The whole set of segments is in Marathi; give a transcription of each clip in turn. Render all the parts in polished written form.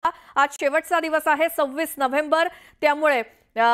आज शेवटचा दिवस आहे 26 नोव्हेंबर। त्यामुळे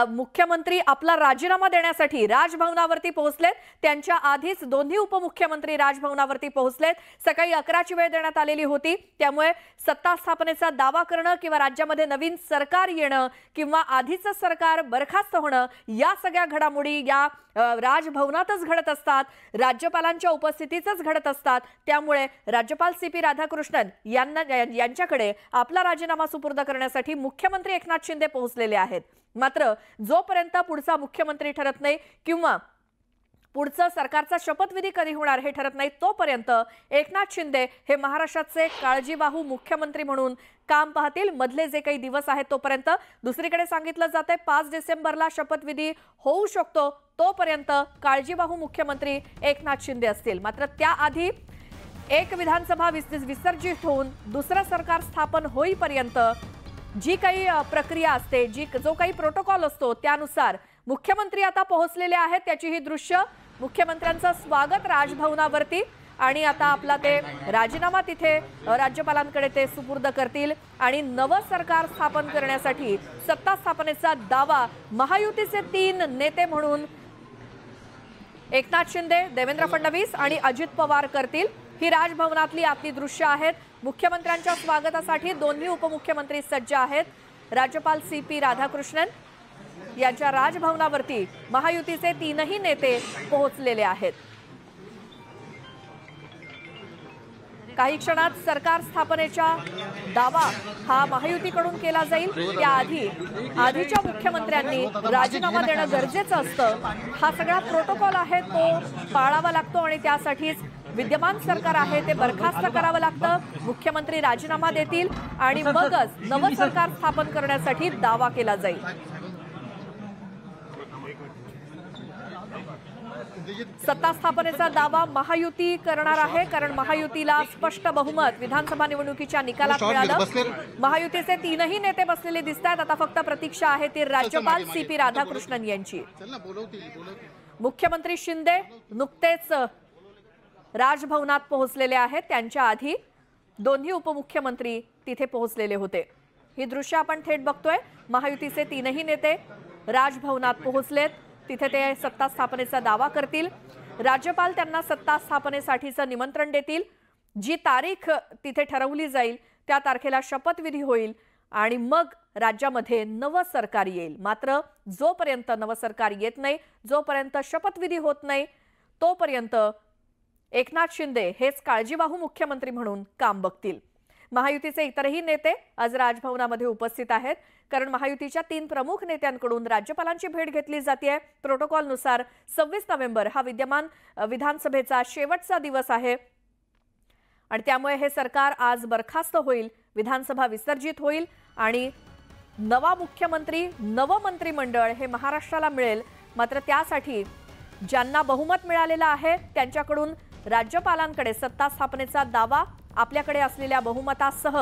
मुख्यमंत्री आपला राजीनामा देण्यासाठी राजभवनावरती पोहोचलेत। त्यांच्या आधीच दोन्ही उपमुख्यमंत्री राजभवनावरती पोहोचलेत। सकाळी 11ची वेळ देण्यात आलेली होती। त्यामुळे सत्ता स्थापनेचा दावा करणं किंवा राज्यामध्ये नवीन सरकार येणं किंवा आधीचं सरकार बरखास्त होणं या सगळ्या घडामोडी या राजभवनातच घडत असतात, राज्यपालांच्या उपस्थितीतच घडत असतात। त्यामुळे राज्यपाल CP राधाकृष्णन यांच्याकडे आपला राजीनामा सुपूर्द करण्यासाठी मुख्यमंत्री एकनाथ शिंदे पोहोचलेले आहेत। मात्र जोपर्यंत पुढचा मुख्यमंत्री ठरत नाही किंवा पुढचं सरकारचा शपथविधी कधी होणार हे ठरत नाही तोपर्यंत एकनाथ शिंदे हे महाराष्ट्राचे काळजीवाहू मुख्यमंत्री म्हणून काम पाहतील। मधले जे काही दिवस आहेत तोपर्यंत दुसरीकडे सांगितलं जातंय 5 डिसेंबरला शपथविधी होऊ शकतो, तोपर्यंत काळजीवाहू मुख्यमंत्री एकनाथ शिंदे असतील। मात्र त्याआधी एक विधानसभा विसर्जित होऊन दुसरं सरकार स्थापन होईपर्यंत जी काही प्रक्रिया असते, जो काही प्रोटोकॉल असतो त्यानुसार मुख्यमंत्री आता पोहोचलेले आहेत। त्याची ही दृश्य मुख्यमंत्र्यांचं स्वागत राजभवनावरती आणि आता आपला ते राजीनामा तिथे राज्यपालांकडे ते सुपूर्द करतील आणि नवं सरकार स्थापन करण्यासाठी सत्ता स्थापनेचा दावा महायुतीचे 3 नेते म्हणून एकनाथ शिंदे, देवेंद्र फडणवीस आणि अजित पवार करतील। ही राजभवनातली आपली दृश्य आहेत। मुख्यमंत्र्यांच्या स्वागतासाठी दोन्ही उपमुख्यमंत्री सज्ज आहेत। राज्यपाल CP राधाकृष्णन यांच्या राजभवनावरती महायुतीचे 3ही नेते पोहोचलेले आहेत। काही क्षणात सरकार स्थापनेचा दावा हा महायुतीकडून केला जाईल। त्याआधी आधीच्या मुख्यमंत्र्यांनी राजीनामा देणं गरजेचं असतं। हा सगळा प्रोटोकॉल आहे तो पाळावा लागतो आणि त्यासाठीच विद्यमान सरकार आहे ते बरखास्त करावं लागतं। मुख्यमंत्री राजीनामा देतील आणि मगच नवं सरकार स्थापन करण्यासाठी दावा केला जाईल। सत्ता स्थापनेचा दावा महायुती करणार आहे, कारण महायुतीला स्पष्ट बहुमत विधानसभा निवडणुकीच्या निकालात मिळालं। महायुतीचे 3ही नेते बसलेले दिसतात। आता फक्त प्रतीक्षा आहे ती राज्यपाल CP राधाकृष्णन यांची। मुख्यमंत्री शिंदे नुकतेच राजभवनात पोहोचलेले आहेत। त्यांच्या आधी दोन्ही उपमुख्यमंत्री तिथे पोहोचलेले होते। ही दृश्य आपण थेट बघतोय। महायुतीचे 3ही नेते राजभवनात पोहोचलेत। तिथे ते सत्ता स्थापनेचा दावा करतील। राज्यपाल त्यांना सत्ता स्थापनेसाठीचं निमंत्रण देतील। जी तारीख तिथे ठरवली जाईल त्या तारखेला शपथविधी होईल आणि मग राज्यामध्ये नवं सरकार येईल। मात्र जोपर्यंत नवं सरकार येत नाही, जोपर्यंत शपथविधी होत नाही, तोपर्यंत एकनाथ शिंदे हेच काळजीवाहू मुख्यमंत्री म्हणून काम बघतील। महायुतीचे इतरही नेते आज राजभवनामध्ये उपस्थित आहेत, कारण महायुतीच्या 3 प्रमुख नेत्यांकडून राज्यपालांची भेट घेतली जाते। प्रोटोकॉलनुसार 26 नोव्हेंबर हा विद्यमान विधानसभेचा शेवटचा दिवस आहे आणि त्यामुळे हे सरकार आज बरखास्त होईल, विधानसभा विसर्जित होईल आणि नवा मुख्यमंत्री, नवं मंत्रिमंडळ हे महाराष्ट्राला मिळेल। मात्र त्यासाठी ज्यांना बहुमत मिळालेलं आहे त्यांच्याकडून राज्यपालांकडे सत्ता स्थापनेचा दावा आपल्याकडे असलेल्या बहुमतासह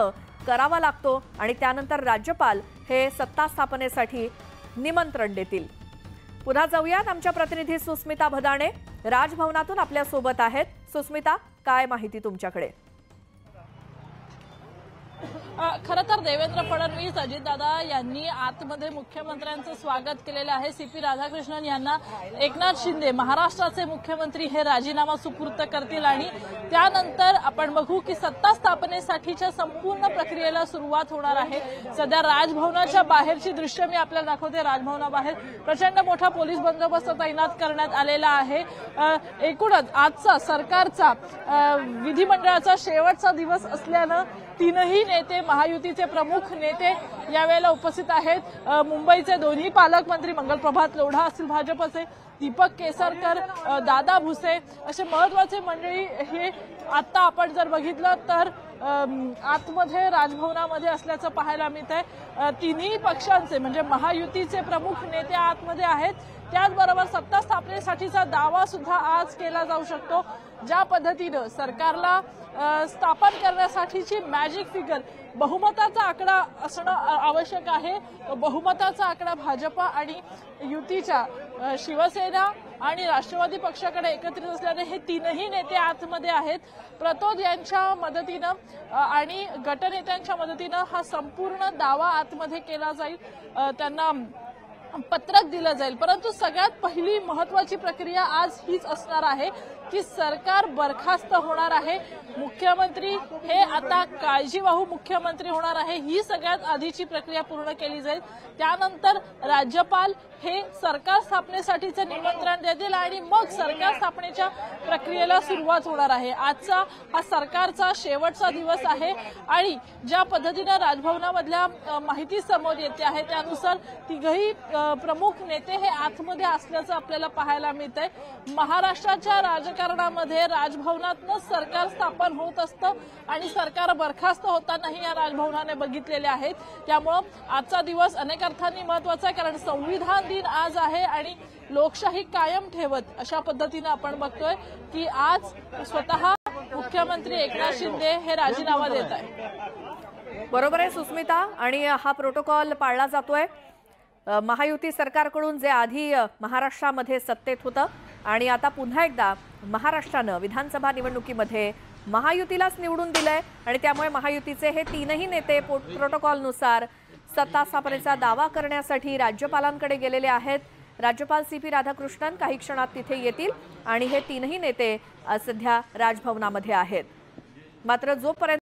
करावा लागतो आणि त्यानंतर राज्यपाल हे सत्ता स्थापनेसाठी निमंत्रण देतील। पुन्हा जाऊयात, आमच्या प्रतिनिधी सुस्मिता भदाणे राजभवनातून आपल्या सोबत आहेत। सुस्मिता, काय माहिती तुमच्याकडे? खरं तर देवेंद्र फडणवीस, अजितदादा यांनी आतमध्ये मुख्यमंत्र्यांचं स्वागत केलेलं आहे। CP राधाकृष्णन यांना एकनाथ शिंदे महाराष्ट्राचे मुख्यमंत्री हे राजीनामा सुपूर्द करतील आणि त्यानंतर आपण बघू की सत्ता स्थापनेसाठीच्या संपूर्ण प्रक्रियेला सुरुवात होणार आहे। सध्या राजभवनाच्या बाहेरची दृश्य मी आपल्याला दाखवते। राजभवनाबाहेर प्रचंड मोठा पोलीस बंदोबस्त तैनात करण्यात आलेला आहे। एकूणच आजचा सरकारचा विधिमंडळाचा शेवटचा दिवस असल्यानं 3ही नेते, महायुतीचे प्रमुख नेते यावेळेला उपस्थित आहेत। मुंबईचे दोन्ही पालकमंत्री मंगलप्रभात लोढा असतील भाजपचे, दीपक केसरकर, दादा भुसे असे महत्वाचे मंडळी हे आता आपण जर बघितलं तर आतमध्ये राजभवनामध्ये असल्याचं पाहायला मिळतंय। 3ही पक्षांचे म्हणजे महायुतीचे प्रमुख नेते आतमध्ये आहेत। त्याचबरोबर सत्ता स्थापनेसाठीचा दावा सुद्धा आज केला जाऊ शकतो। ज्या पद्धतीनं सरकारला स्थापन करण्यासाठीची मॅजिक फिगर बहुमताचा आकडा असणं आवश्यक आहे तो बहुमताचा आकडा भाजपा आणि युतीच्या शिवसेना आणि राष्ट्रवादी पक्षाकडे एकत्रित असल्याने हे तीनही नेते आतमध्ये आहेत. प्रतोद यांच्या मदतीनं आणि गटनेत्यांच्या मदतीनं हा संपूर्ण दावा आतमध्ये केला जाईल, त्यांना पत्रक दिलं जाईल. परंतु सगळ्यात पहिली महत्वाची प्रक्रिया आज हीच असणार आहे की सरकार बरखास्त होणार आहे. मुख्यमंत्री हे आता काळजीवाहू मुख्यमंत्री होणार आहे. ही सगळ्यात आधीची प्रक्रिया पूर्ण केली जाईल. त्यानंतर राज्यपाल हे सरकार स्थापनेसाठीचं निमंत्रण देतील आणि मग सरकार स्थापनेच्या प्रक्रियेला सुरुवात होणार आहे. आजचा हा सरकारचा शेवटचा दिवस आहे आणि ज्या पद्धतीनं राजभवनामधल्या माहिती समोर येते आहे त्यानुसार तिघही प्रमुख नेते हे आतमध्ये असल्याचं आपल्याला पाहायला मिळतंय. महाराष्ट्राच्या राजकारणामध्ये राजभवनातूनच सरकार स्थापन होत असतं आणि सरकार बरखास्त होतानाही या राजभवनाने बघितलेले आहेत. त्यामुळं आजचा दिवस अनेक अर्थांनी महत्वाचा आहे, कारण संविधान दिन आज आहे आणि लोकशाही कायम ठेवत अशा पद्धतीनं आपण बघतोय की आज स्वतः मुख्यमंत्री एकनाथ शिंदे हे राजीनामा देत आहेत. बरोबर आहे सुस्मिता, आणि हा प्रोटोकॉल पाळला जातोय. महायुती सरकारकडून जे आधी महाराष्ट्रामध्ये सत्तेत होतं आणि आता पुन्हा एकदा महाराष्ट्रानं विधानसभा निवडणुकीमध्ये महायुतीलाच निवडून दिलंय आणि त्यामुळे महायुतीचे हे तीनही नेते प्रोटोकॉलनुसार सत्ता स्थापनेचा दावा करण्यासाठी राज्यपालांकडे गेलेले आहेत. राज्यपाल CP राधाकृष्णन काही क्षणात तिथे येतील आणि हे तीनही नेते सध्या राजभवनामध्ये आहेत. मात्र जोपर्यंत